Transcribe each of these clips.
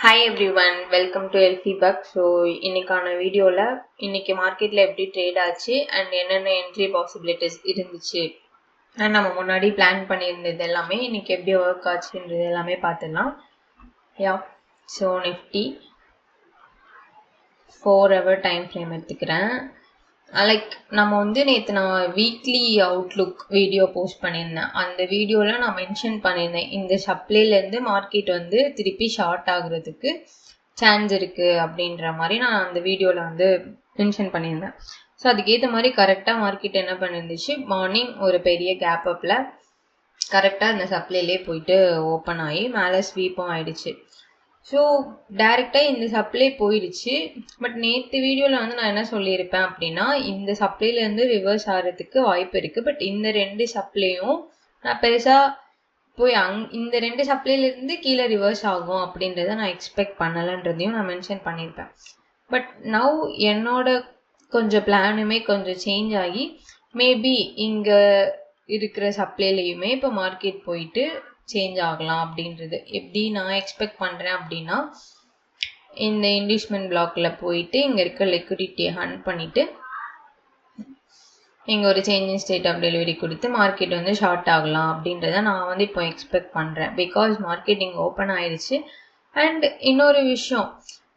Hi everyone, welcome to எல்ஃபி பக். So இன்னைக்கான வீடியோவில் இன்னைக்கு மார்க்கெட்டில் எப்படி ட்ரேட் ஆச்சு அண்ட் என்னென்ன என்ட்ரி பாசிபிலிட்டிஸ் இருந்துச்சு அண்ட் நம்ம முன்னாடி பிளான் பண்ணியிருந்தது எல்லாமே இன்னைக்கு எப்படி ஒர்க் ஆச்சுன்றது எல்லாமே பார்த்துடலாம். So Nifty 4 hour time frame எடுத்துக்கிறேன். லைக் நம்ம நேற்று நான் வீக்லி அவுட்லுக் வீடியோ போஸ்ட் பண்ணியிருந்தேன். அந்த வீடியோவில் நான் மென்ஷன் பண்ணியிருந்தேன் இந்த சப்ளைலேருந்து மார்க்கெட் திருப்பி ஷார்ட் ஆகுறதுக்கு சான்ஸ் இருக்குது அப்படின்ற மாதிரி நான் அந்த வீடியோவில் மென்ஷன் பண்ணியிருந்தேன். ஸோ அதுக்கேற்ற மாதிரி கரெக்டாக மார்க்கெட் என்ன பண்ணியிருந்துச்சு, மார்னிங் ஒரு பெரிய கேப் அப்பில் கரெக்டாக அந்த சப்ளைலே போயிட்டு ஓப்பன் ஆகி மேலே ஸ்வீப்பும் ஆயிடுச்சு. ஸோ டைரெக்டாக இந்த சப்ளை போயிடுச்சு. பட் நேற்று வீடியோவில் நான் என்ன சொல்லியிருப்பேன் அப்படின்னா, இந்த சப்ளைலேருந்து ரிவர்ஸ் ஆகிறதுக்கு வாய்ப்பு இருக்குது. பட் இந்த 2 சப்ளையும் நான் பெருசாக போய் இந்த 2 சப்ளைலேருந்து கீழே ரிவர்ஸ் ஆகும் அப்படின்றத நான் எக்ஸ்பெக்ட் பண்ணலைன்றதையும் நான் மென்ஷன் பண்ணியிருப்பேன். பட் நவ் என்னோட கொஞ்சம் பிளானுமே கொஞ்சம் சேஞ்ச் ஆகி மேபி இங்கே இருக்கிற சப்ளைலையுமே இப்போ மார்க்கெட் போயிட்டு சேஞ்ச் ஆகலாம் அப்படின்றது எப்படி நான் எக்ஸ்பெக்ட் பண்ணுறேன் அப்படின்னா, இந்த இன்டியூஸ்மெண்ட் பிளாக்ல போயிட்டு இங்கே இருக்க லிக்விடிட்டியை ஹண்ட் பண்ணிவிட்டு இங்கே ஒரு change in state of delivery கொடுத்து மார்க்கெட் ஷார்ட் ஆகலாம் அப்படின்றத நான் இப்போ எக்ஸ்பெக்ட் பண்ணுறேன். பிகாஸ் மார்க்கெட் இங்கே ஓப்பன் ஆயிடுச்சு. அண்ட் இன்னொரு விஷயம்,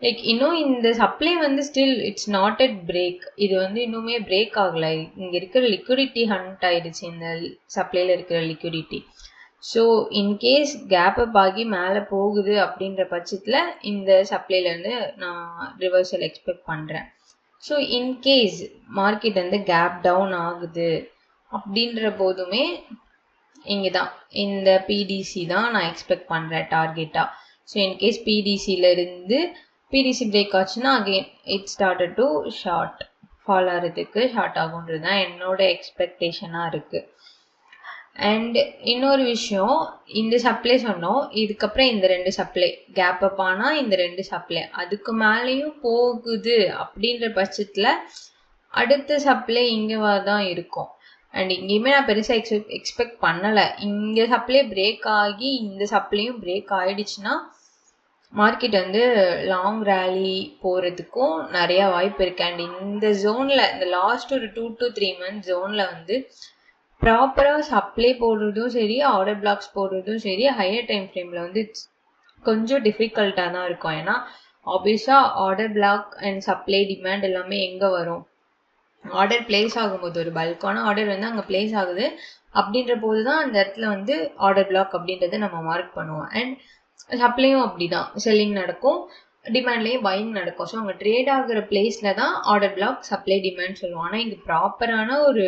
லைக் இன்னும் இந்த supply still it's not at break. இது இன்னுமே பிரேக் ஆகலை. இங்கே இருக்கிற லிக்விடிட்டி ஹண்ட் ஆயிடுச்சு, இந்த சப்ளையில் இருக்கிற liquidity. So in case gap up ஆகி மேலே போகுது அப்படின்ற பட்சத்தில் இந்த சப்ளைலேருந்து நான் ரிவர்சல் எக்ஸ்பெக்ட் பண்ணுறேன். So in case market gap down ஆகுது அப்படின்ற போதுமே இங்கே தான் இந்த பிடிசி தான் நான் எக்ஸ்பெக்ட் பண்ணுறேன் டார்கெட்டாக. ஸோ இன்கேஸ் பிடிசியிலேருந்து பிடிசி பிரேக் ஆச்சுன்னா again it started to short fall ஆகிறதுக்கு ஷார்ட் ஆகுன்றது தான் என்னோட எக்ஸ்பெக்டேஷனாக இருக்குது. அண்ட் இன்னொரு விஷயம், இந்த சப்ளை சொன்னோம், இதுக்கப்புறம் இந்த 2 சப்ளை கேப் அப் ஆனால் இந்த 2 சப்ளை அதுக்கு மேலேயும் போகுது அப்படின்ற பட்சத்தில் அடுத்த சப்ளை இங்கேவா தான் இருக்கும். அண்ட் இங்கேயுமே நான் பெருசாக எக்ஸ்பெக்ட் பண்ணலை. இங்கே சப்ளை பிரேக் ஆகி இந்த சப்ளையும் பிரேக் ஆகிடுச்சுன்னா மார்க்கெட் லாங் ரேலி போகிறதுக்கும் நிறையா வாய்ப்பு இருக்குது. அண்ட் இந்த ஜோனில் இந்த லாஸ்ட் ஒரு 2 to 3 months ஜோனில் ப்ராப்பராக சப்ளை போடுறதும் சரி, ஆர்டர் பிளாக்ஸ் போடுறதும் சரி, ஹையர் டைம் ஃப்ரேமில் கொஞ்சம் டிஃபிகல்ட்டாக தான் இருக்கும். ஏன்னா ஆப்வியஸாக order black and supply demand எல்லாமே எங்கே வரும், ஆர்டர் பிளேஸ் ஆகும்போது ஒரு பல்கான ஆர்டர் அங்கே பிளேஸ் ஆகுது அப்படின்ற போது தான் அந்த இடத்துல ஆர்டர் பிளாக் அப்படின்றத நம்ம மார்க் பண்ணுவோம். அண்ட் சப்ளையும் அப்படி தான், செல்லிங் நடக்கும், டிமாண்ட்லேயும் பையிங் நடக்கும். ஸோ அங்கே ட்ரேட் ஆகுற பிளேஸில் தான் ஆர்டர் பிளாக் சப்ளை டிமாண்ட் சொல்லுவோம். ஆனால் இங்கே ப்ராப்பரான ஒரு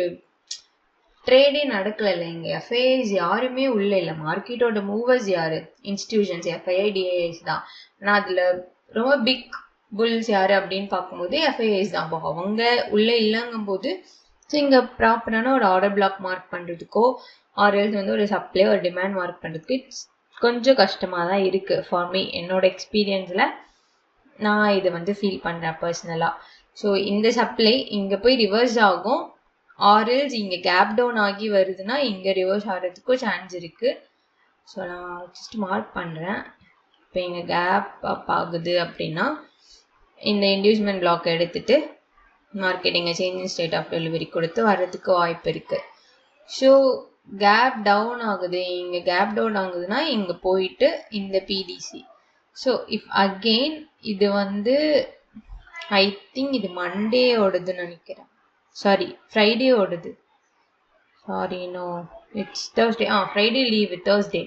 ட்ரேடே நடக்கல. இங்கே எஃப்ஐஐஸ் யாருமே உள்ள இல்லை. மார்க்கெட்டோட மூவர்ஸ் யாரு, இன்ஸ்டிடியூஷன்ஸ் எஃப்ஐஐ டிஐஐஸ் தான். ஆனால் அதில் ரொம்ப பிக் புல்ஸ் யாரு அப்படின்னு பார்க்கும்போது எஃப்ஐஐஸ் தான். அப்போ அவங்க உள்ளே இல்லைங்கும் போது இங்கே ப்ராப்பரான ஒரு ஆர்டர் பிளாக் மார்க் பண்ணுறதுக்கோ ஆர்எல்ஸ் ஒரு சப்ளை ஒரு டிமாண்ட் மார்க் பண்ணுறதுக்கு கொஞ்சம் கஷ்டமாக தான் இருக்குது ஃபார் மீ. என்னோட எக்ஸ்பீரியன்ஸில் நான் இதை ஃபீல் பண்ணுறேன் பர்சனலாக. ஸோ இந்த சப்ளை இங்கே போய் ரிவர்ஸ் ஆகும், ஆர்எல்ஸ் இங்கே கேப் டவுன் ஆகி வருதுன்னா இங்கே ரிவர்ஸ் ஆகிறதுக்கும் சான்ஸ் இருக்குது. ஸோ நான் ஜஸ்ட் மார்க் பண்ணுறேன். இப்போ இங்கே கேப் அப் ஆகுது அப்படின்னா இந்த இன்டியூஸ்மெண்ட் பிளாக் எடுத்துகிட்டு மார்க்கெட் இங்கே சேஞ்சிங் ஸ்டேட் ஆஃப் டெலிவரி கொடுத்து வர்றதுக்கு வாய்ப்பு இருக்குது. ஸோ கேப் டவுன் ஆகுது, இங்கே கேப் டவுன் ஆகுதுன்னா இங்கே போயிட்டு இந்த பிடிசி. ஸோ இஃப் அகெயின் இது ஐ திங்க் இது மண்டேயோடதுன்னு நினைக்கிறேன், சாரி ஃப்ரைடே ஓடுது, sorry no it's Thursday, Friday leave, Thursday.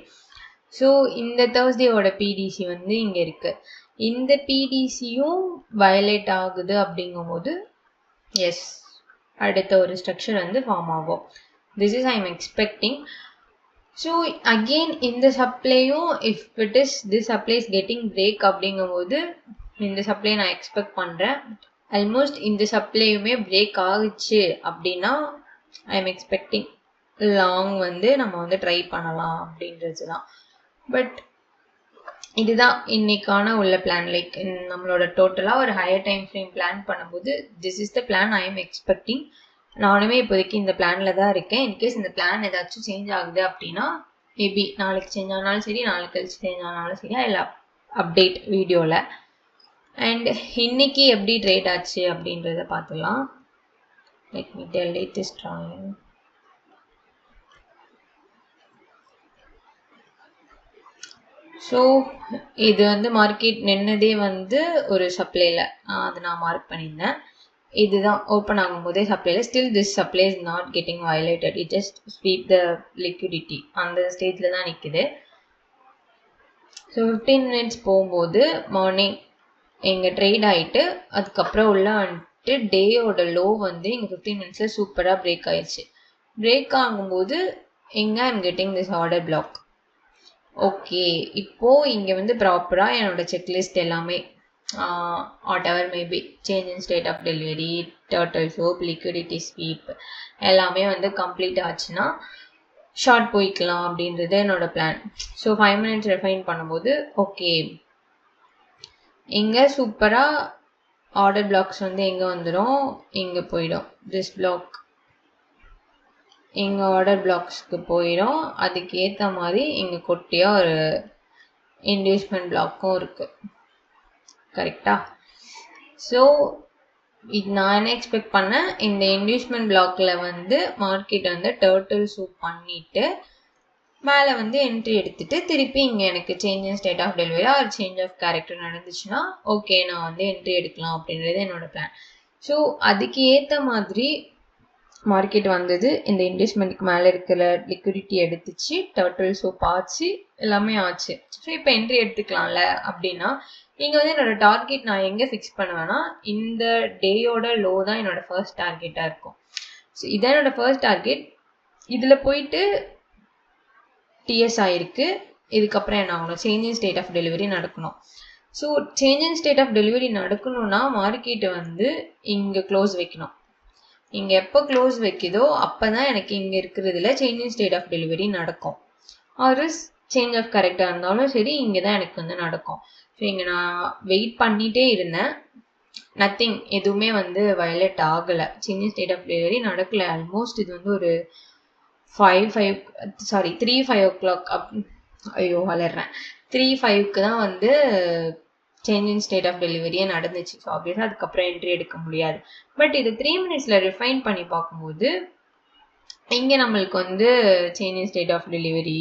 So இந்த தேர்ஸ்டேவோட பிடிசி இங்கே இருக்குது. இந்த பிடிசியும் வயலேட் ஆகுது அப்படிங்கும்போது எஸ் அடுத்த ஒரு ஸ்ட்ரக்சர் ஃபார்ம் ஆகும். This is I am expecting. So again இந்த சப்ளையும் if it is this supply is getting break அப்படிங்கும்போது இந்த சப்ளை நான் எக்ஸ்பெக்ட் பண்ணுறேன். ஆல்மோஸ்ட் இந்த சப்ளையுமே பிரேக் ஆகுச்சு அப்படின்னா ஐ எம் எக்ஸ்பெக்டிங் லாங் நம்ம ட்ரை பண்ணலாம் அப்படின்றது தான். பட் இதுதான் இன்னைக்கான உள்ள பிளான். லைக் நம்மளோட டோட்டலாக ஒரு ஹையர் டைம் ஃப்ரேம் பிளான் பண்ணும்போது this is the plan I am expecting. நானுமே இப்போதைக்கு இந்த பிளானில் தான் இருக்கேன். இன்கேஸ் இந்த பிளான் ஏதாச்சும் சேஞ்ச் ஆகுது அப்படின்னா மேபி நாளைக்கு சேஞ்ச் ஆனாலும் சரி, நாளைக்கு கழிச்சு சேஞ்ச் ஆனாலும் சரி, அப்டேட் வீடியோவில். அண்ட் இன்னைக்கு எப்படி ட்ரேட் ஆச்சு அப்படின்றத பார்த்துலாம். Let me delete this drawing. So இது வந்து மார்க்கெட் நின்னதே வந்து ஒரு சப்ளைல அது நான் மார்க் பண்ணியிருந்தேன். இதுதான் ஓப்பன் ஆகும்போதே சப்ளைல still this supply is not getting violated, it just sweep the liquidity அந்த ஸ்டேஜில் தான் நிற்குது. ஸோ 15 மினிட்ஸ் போகும்போது மார்னிங் இங்கே ட்ரேட் ஆகிட்டு அதுக்கப்புறம் உள்ள வந்துட்டு டேயோட லோ வந்து இங்கே 15 மினிட்ஸில் சூப்பராக பிரேக் ஆயிடுச்சு. பிரேக் ஆகும்போது இங்கே I'm getting this order block. Okay, இப்போது இங்கே வந்து ப்ராப்பராக என்னோட செக்லிஸ்ட் எல்லாமே whatever maybe change in state of delivery, turtle soup, liquidity sweep எல்லாமே வந்து கம்ப்ளீட் ஆச்சுன்னா ஷார்ட் போய்க்கலாம் அப்படின்றது என்னோட பிளான். ஸோ 5 மினிட்ஸ் ரெஃபைன் பண்ணும்போது ஓகே இங்கே சூப்பராக ஆர்டர் பிளாக்ஸ் வந்து எங்கே வந்துடும், இங்கே போயிடும். திஸ் பிளாக் இங்கே ஆர்டர் பிளாக்ஸ்க்கு போயிடும். அதுக்கு ஏற்ற மாதிரி இங்கே கொட்டியாக ஒரு இன்டியூஸ்மெண்ட் பிளாக்கும் இருக்குது. கரெக்டாக? ஸோ இது நான் என்ன எக்ஸ்பெக்ட் பண்ணேன், இந்த இன்டியூஸ்மெண்ட் பிளாக்ல வந்து மார்க்கெட் வந்து டர்ட்டில் சூப் பண்ணிட்டு மேலே வந்து என்ட்ரி எடுத்துட்டு திருப்பி இங்கே எனக்கு change in state of delivery or change of character நடந்துச்சுன்னா ஓகே நான் வந்து என்ட்ரி எடுக்கலாம் அப்படின்றது என்னோட பிளான். ஸோ அதுக்கு ஏற்ற மாதிரி மார்க்கெட் வந்தது. இந்த இன்வெஸ்ட்மெண்ட்டுக்கு மேலே இருக்கிற லிக்விடிட்டி எடுத்துச்சு, டர்ட்டில் சோப் ஆச்சு, எல்லாமே ஆச்சு. ஸோ இப்போ என்ட்ரி எடுத்துக்கலாம்ல அப்படின்னா இங்கே வந்து என்னோட டார்கெட் நான் எங்கே ஃபிக்ஸ் பண்ணுவேன்னா இந்த டேயோட லோ தான் என்னோட ஃபர்ஸ்ட் டார்கெட்டாக இருக்கும். ஸோ இதான் என்னோட ஃபர்ஸ்ட் டார்கெட். இதில் போயிட்டு டிஎஸ் ஆகிருக்கு. இதுக்கப்புறம் என்ன ஆகணும், change in state of delivery நடக்கணும். So change in state of delivery நடக்கணும்னா மார்க்கெட்டை வந்து இங்கே க்ளோஸ் வைக்கணும். இங்கே எப்போ க்ளோஸ் வைக்குதோ அப்போ தான் எனக்கு இங்கே இருக்கிறதுல change in state of delivery நடக்கும். ஒரு சேஞ்ச் ஆஃப் கரெக்டாக இருந்தாலும் சரி இங்கே தான் எனக்கு வந்து நடக்கும். ஸோ இங்கே நான் வெயிட் பண்ணிகிட்டே இருந்தேன். நத்திங், எதுவுமே வந்து வயலேட் ஆகலை, change in state of delivery நடக்கலை. ஆல்மோஸ்ட் இது வந்து ஒரு 3-5 o'clock வளர்றேன் 3-5க்கு தான் வந்து சேஞ்ச் இன் ஸ்டேட் ஆஃப் டெலிவரியே நடந்துச்சு. ஸோ ஆப்வியஸாக அதுக்கப்புறம் என்ட்ரி எடுக்க முடியாது. பட் இது 3 மினிட்ஸில் ரிஃபைன் பண்ணி பார்க்கும்போது இங்கே நம்மளுக்கு வந்து change in state of delivery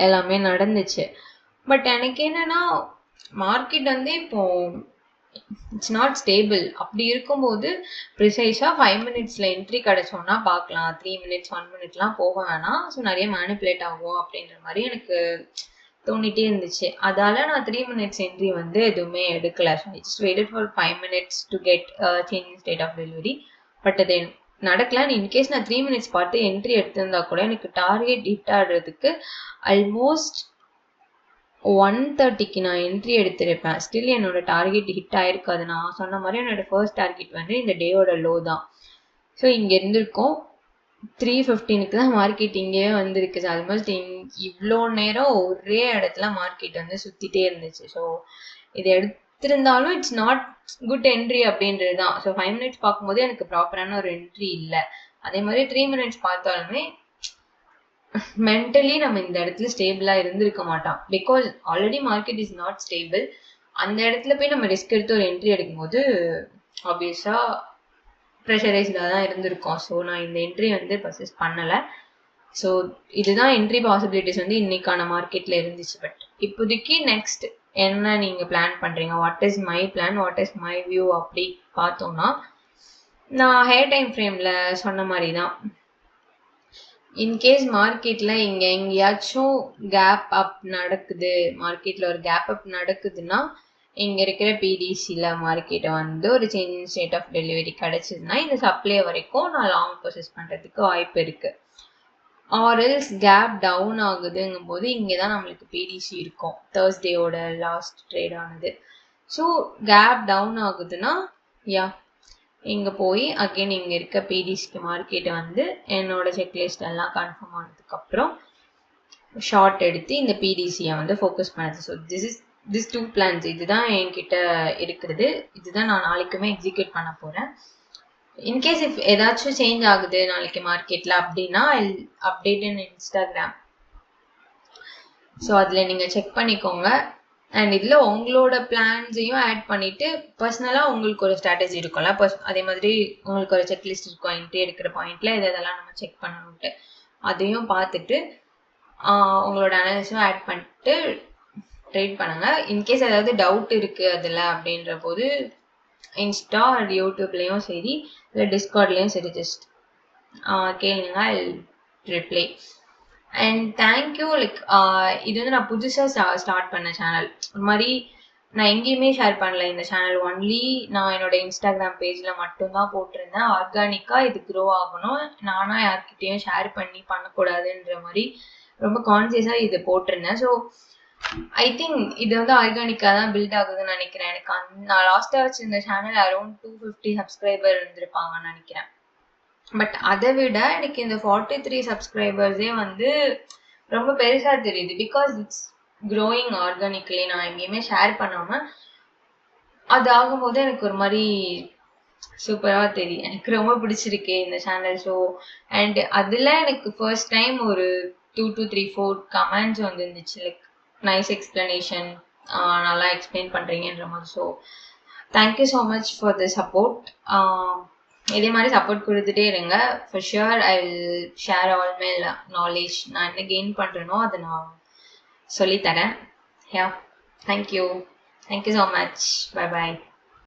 எல்லாமே நடந்துச்சு. பட் எனக்கு என்னென்னா மார்க்கெட் வந்து இப்போது இட்ஸ் நாட் ஸ்டேபிள். அப்படி இருக்கும்போது ப்ரிசைஸாக 5 மினிட்ஸில் என்ட்ரி கிடச்சோன்னா பார்க்கலாம், 3 மினிட்ஸ் 1 மினிட்லாம் போக வேணாம். ஸோ நிறைய மேனிப்புலேட் ஆகும் அப்படின்ற மாதிரி எனக்கு தோணிட்டே இருந்துச்சு. அதால் நான் 3 மினிட்ஸ் என்ட்ரி வந்து எதுவுமே எடுக்கலை. So I just waited for 5 minutes to get change in state of delivery. But அது நடக்கல. இன்கேஸ் நான் 3 மினிட்ஸ் பார்த்து என்ட்ரி எடுத்திருந்தா கூட எனக்கு டார்கெட் ஹிட் ஆடுறதுக்கு ஆல்மோஸ்ட் 1:30க்கு நான் என்ட்ரி எடுத்திருப்பேன். ஸ்டில் என்னோட டார்கெட் ஹிட் ஆயிருக்காது. நான் சொன்ன மாதிரி என்னோட ஃபர்ஸ்ட் டார்கெட் வந்து இந்த டேயோட லோ தான். ஸோ இங்கே இருந்திருக்கோம் 3:15க்கு தான் மார்க்கெட் இங்கேயே வந்திருக்கு. ஸோ ஆல்மோஸ்ட் இவ்வளோ நேரம் ஒரே இடத்துல மார்க்கெட் வந்து சுற்றிட்டே இருந்துச்சு. ஸோ இது எடுத்திருந்தாலும் இட்ஸ் நாட் குட் என்ட்ரி அப்படின்றது தான். ஸோ 5 மினிட்ஸ் பார்க்கும்போது எனக்கு ப்ராப்பரான ஒரு என்ட்ரி இல்லை. அதே மாதிரி 3 மினிட்ஸ் பார்த்தாலுமே மென்டலி நம்ம இந்த இடத்துல ஸ்டேபிளாக இருந்திருக்க மாட்டோம். Because already market is not stable. அந்த இடத்துல போய் நம்ம ரிஸ்க் எடுத்து ஒரு என்ட்ரி எடுக்கும்போது ஆப்வியஸாக ப்ரெஷரைஸ்டாக தான் இருந்திருக்கோம். ஸோ நான் இந்த என்ட்ரி வந்து பர்சேஸ் பண்ணலை. ஸோ இதுதான் என்ட்ரி பாசிபிலிட்டிஸ் வந்து இன்னைக்கான மார்க்கெட்டில் இருந்துச்சு. பட் இப்போதைக்கு நெக்ஸ்ட் என்ன நீங்கள் பிளான் பண்ணுறீங்க, what is my plan, what is my view அப்படி பார்த்தோம்னா நான் ஹையர் டைம் ஃப்ரேமில் சொன்ன மாதிரி தான். இன்கேஸ் மார்க்கெட்டில் இங்கே எங்கேயாச்சும் கேப் அப் நடக்குது, மார்க்கெட்டில் ஒரு கேப் அப் நடக்குதுன்னா இங்கே இருக்கிற பிடிசியில் மார்க்கெட்டை வந்து ஒரு change in state of delivery கிடச்சிதுன்னா இந்த சப்ளை வரைக்கும் நான் லாங் ப்ரொசஸ் பண்ணுறதுக்கு வாய்ப்பு இருக்குது. ஆர்எல்ஸ் கேப் டவுன் ஆகுதுங்கும் போது இங்கே தான் நம்மளுக்கு பிடிசி இருக்கும், தேர்ஸ்டேயோட லாஸ்ட் ட்ரேட் ஆனது. ஸோ கேப் டவுன் ஆகுதுன்னா இங்கே போய் அகெயின் இங்கே இருக்க பிடிசிக்கு மார்க்கெட்டை வந்து என்னோட செக்லிஸ்ட் எல்லாம் கன்ஃபார்ம் ஆனதுக்கப்புறம் ஷார்ட் எடுத்து இந்த பிடிசியை வந்து ஃபோக்கஸ் பண்ணுது. ஸோ திஸ் 2 பிளான்ஸ் இதுதான் என்கிட்ட இருக்கிறது. இதுதான் நான் நாளைக்குமே எக்ஸிக்யூட் பண்ண போகிறேன். இன்கேஸ் இஃப் ஏதாச்சும் சேஞ்ச் ஆகுது நாளைக்கு மார்க்கெட்டில் அப்படின்னா அப்டேட் இன் இன்ஸ்டாகிராம். ஸோ அதில் நீங்கள் செக் பண்ணிக்கோங்க. அண்ட் இதில் உங்களோட பிளான்ஸையும் ஆட் பண்ணிவிட்டு பர்சனலாக உங்களுக்கு ஒரு ஸ்ட்ராட்டஜி இருக்கும்ல, அதே மாதிரி உங்களுக்கு ஒரு செக்லிஸ்ட் இருக்கும், என்ட்ரி எடுக்கிற பாயிண்டில் இதெல்லாம் நம்ம செக் பண்ணணுன்ட்டு அதையும் பார்த்துட்டு உங்களோட அனாலிசிஸும் ஆட் பண்ணிட்டு ட்ரேட் பண்ணுங்கள். இன்கேஸ் ஏதாவது டவுட் இருக்குது அதில் அப்படின்ற போது இன்ஸ்டா அண்ட் யூடியூப்லேயும் சரி இல்லை டிஸ்கார்ட்லேயும் சரி ஜஸ்ட் கேளுங்க, ஐ ரிப்ளை. And thank you. லைக் இது வந்து நான் புதுசாக ஸ்டார்ட் பண்ண சேனல். ஒரு மாதிரி நான் எங்கேயுமே ஷேர் பண்ணல இந்த சேனல். ஒன்லி நான் என்னோட இன்ஸ்டாகிராம் பேஜில் மட்டும்தான் போட்டிருந்தேன். ஆர்கானிக்காக இது க்ரோ ஆகணும், நானாக யார்கிட்டையும் ஷேர் பண்ணக்கூடாதுன்ற மாதிரி ரொம்ப கான்சியஸாக இது போட்டிருந்தேன். ஸோ ஐ திங்க் இது வந்து ஆர்கானிக்காக தான் பில்ட் ஆகுதுன்னு நினைக்கிறேன். எனக்கு நான் லாஸ்ட்டாக வச்சிருந்த சேனல் அரௌண்ட் 250 சப்ஸ்கிரைபர் இருந்திருப்பாங்கன்னு நினைக்கிறேன். பட் அதை விட எனக்கு இந்த 43 சப்ஸ்கிரைபர்ஸே வந்து ரொம்ப பெருசாக தெரியுது. Because it's growing organically. நான் எங்கேயுமே ஷேர் பண்ணாமல் அது ஆகும்போது எனக்கு ஒரு மாதிரி சூப்பராக தெரியும். எனக்கு ரொம்ப பிடிச்சிருக்கு இந்த சேனல். ஸோ அண்ட் அதில் எனக்கு ஃபர்ஸ்ட் டைம் ஒரு 2 to 3 4 கமெண்ட்ஸ் வந்து இருந்துச்சு. லைக் நைஸ் எக்ஸ்பிளனேஷன், நல்லா எக்ஸ்பிளைன் பண்ணுறீங்கன்ற மாதிரி. So thank you so much for the support. இதே மாதிரி சப்போர்ட் கொடுத்துட்டே இருங்க. For sure I will share all my knowledge. நான் என்ன கெயின் பண்ணுறேனோ அதை நான் சொல்லித்தரேன். Yeah, thank you so much. Bye பாய்.